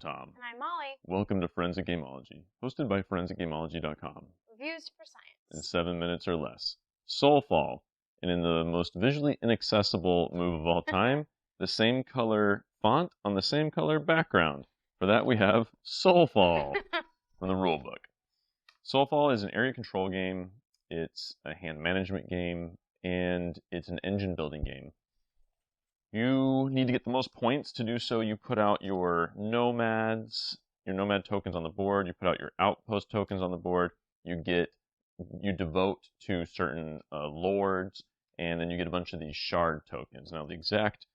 Tom. And I'm Molly. Welcome to Forensic Gameology, hosted by ForensicGameology.com. Reviews for science. In 7 minutes or less. Soulfall, and in the most visually inaccessible move of all time, the same color font on the same color background. For that we have Soulfall from the rulebook. Soulfall is an area control game, it's a hand management game, and it's an engine building game. You need to get the most points. To do so, you put out your nomad tokens on the board, you put out your outpost tokens on the board, you devote to certain lords, and then you get a bunch of these shard tokens. Now, the exact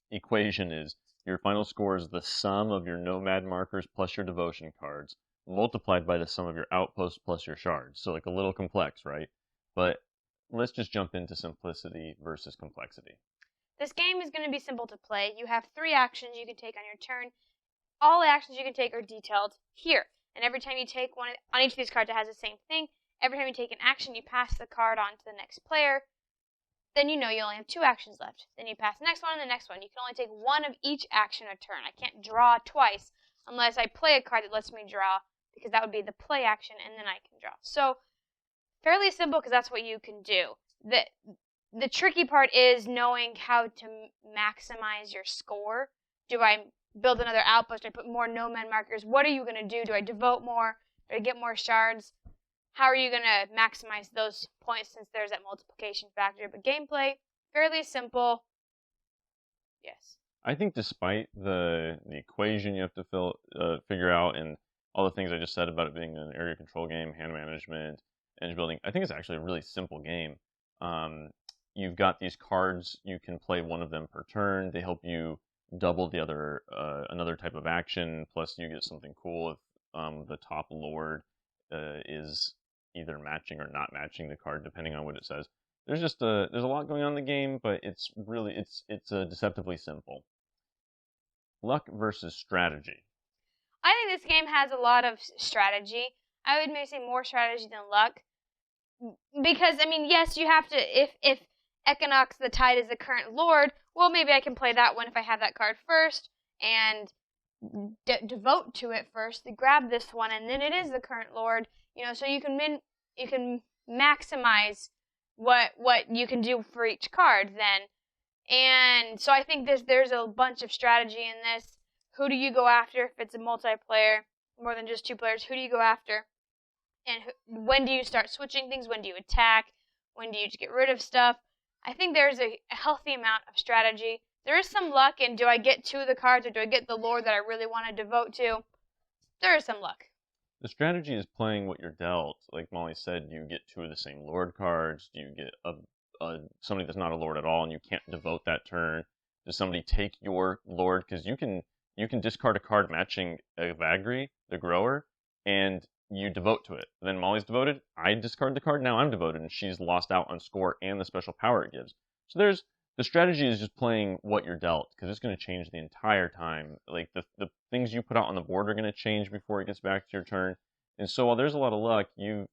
equation is your final score is the sum of your nomad markers plus your devotion cards, multiplied by the sum of your outposts plus your shards. So, like, a little complex, right? But let's just jump into simplicity versus complexity. This game is going to be simple to play. You have 3 actions you can take on your turn. All the actions you can take are detailed here. And every time you take one on each of these cards, it has the same thing. Every time you take an action, you pass the card on to the next player. Then you know you only have 2 actions left. Then you pass the next one and the next one. You can only take one of each action a turn. I can't draw twice unless I play a card that lets me draw, because that would be the play action, and then I can draw. So, fairly simple, because that's what you can do. The tricky part is knowing how to maximize your score. Do I build another outpost? Do I put more nomad markers? What are you going to do? Do I devote more? Do I get more shards? How are you going to maximize those points, since there's that multiplication factor? But gameplay, fairly simple. Yes. I think despite the equation you have to figure out, and all the things I just said about it being an area control game, hand management, engine building, I think it's actually a really simple game. You've got these cards, you can play one of them per turn. They help you double the other, another type of action, plus you get something cool if the top lord is either matching or not matching the card, depending on what it says. There's a lot going on in the game, but it's deceptively simple. Luck versus strategy. I think this game has a lot of strategy. I would maybe say more strategy than luck. Because, I mean, yes, you have to, if Equinox the Tide is the current lord, well, maybe I can play that one if I have that card first, and devote to it first, to grab this one, and then it is the current lord, so you can maximize what you can do for each card then. And so I think there's a bunch of strategy in this. Who do you go after if it's a multiplayer, more than just 2 players? Who do you go after? And when do you start switching things? When do you attack? When do you get rid of stuff? I think there's a healthy amount of strategy. There is some luck in, do I get 2 of the cards, or do I get the lord that I really want to devote to? There is some luck. The strategy is playing what you're dealt. Like Molly said, do you get 2 of the same lord cards? Do you get somebody that's not a lord at all and you can't devote that turn? Does somebody take your lord? Because you can discard a card matching a Vagri, the grower, and you devote to it. Then Molly's devoted, I discard the card, now I'm devoted, and she's lost out on score and the special power it gives. So the strategy is just playing what you're dealt, because it's going to change the entire time. Like, the things you put out on the board are going to change before it gets back to your turn. And so while there's a lot of luck, the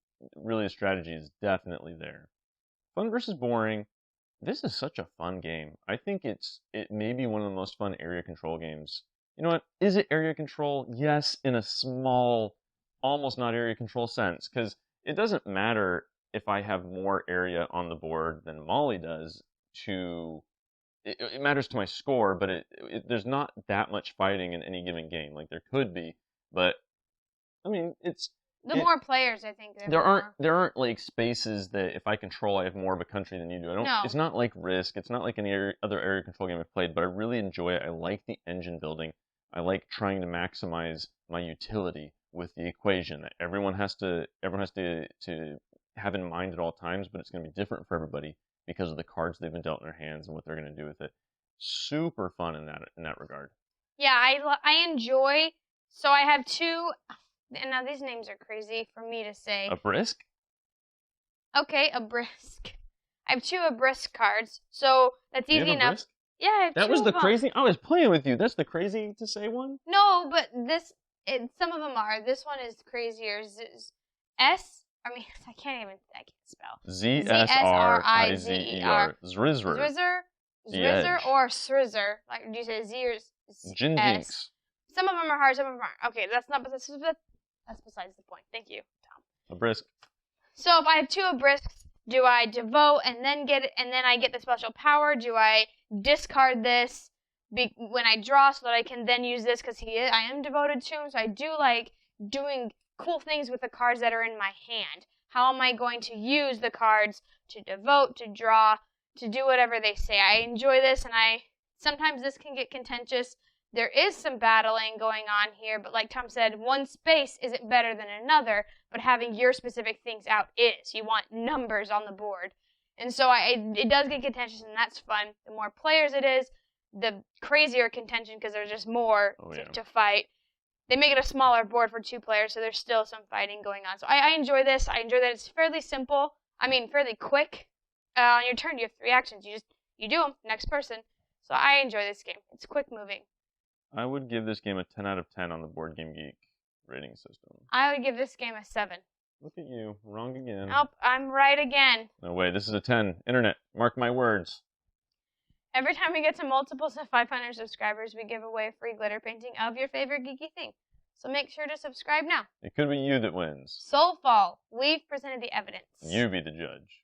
strategy is definitely there. Fun versus boring. This is such a fun game. I think it may be one of the most fun area control games. You know what? Is it area control? Yes, in a small, almost not area control sense, because it doesn't matter if I have more area on the board than Molly does. It matters to my score, but there's not that much fighting in any given game. Like, there could be, but I mean, more players, I think. There aren't like spaces that if I control, I have more of a country than you do. No. It's not like Risk. It's not like any other area control game I've played, but I really enjoy it. I like the engine building. I like trying to maximize my utility with the equation that everyone has to have in mind at all times, but it's going to be different for everybody because of the cards they've been dealt in their hands and what they're going to do with it. Super fun in that regard. Yeah, I enjoy. So I have 2. And now these names are crazy for me to say. A Brisk? Okay, a Brisk. I have 2 a Brisk cards, so that's easy enough. Brisk? Yeah, I have 2 That was the of them. crazy. I was playing with you. That's the crazy to say one. No, but some of them are. This one is crazier. I can't spell. Zsrizer. Zrizzer. Zrizzer or Srizzer? Like, do you say Z or is Gin S. Jinx. Some of them are hard, some of them aren't. Okay, that's besides the point. Thank you, Tom. A brisk. So if I have 2 Abrisks, do I devote and then I get the special power? Do I discard this when I draw so that I can then use this because I am devoted to him? So I do like doing cool things with the cards that are in my hand. How am I going to use the cards to devote, to draw, to do whatever they say? I enjoy this, and sometimes this can get contentious. There is some battling going on here, but like Tom said, one space isn't better than another, but having your specific things out is. You want numbers on the board. And so it does get contentious, and that's fun. The more players it is, the crazier contention, because there's just more to fight. They make it a smaller board for 2 players, so there's still some fighting going on. So I enjoy this. I enjoy that it's fairly simple. Fairly quick. On your turn, you have 3 actions. You do them. Next person. So I enjoy this game. It's quick moving. I would give this game a 10 out of 10 on the Board Game Geek rating system. I would give this game a 7. Look at you. Wrong again. Nope, I'm right again. No way. This is a 10. Internet. Mark my words. Every time we get to multiples of 500 subscribers, we give away a free glitter painting of your favorite geeky thing. So make sure to subscribe now. It could be you that wins. Soulfall. We've presented the evidence. You be the judge.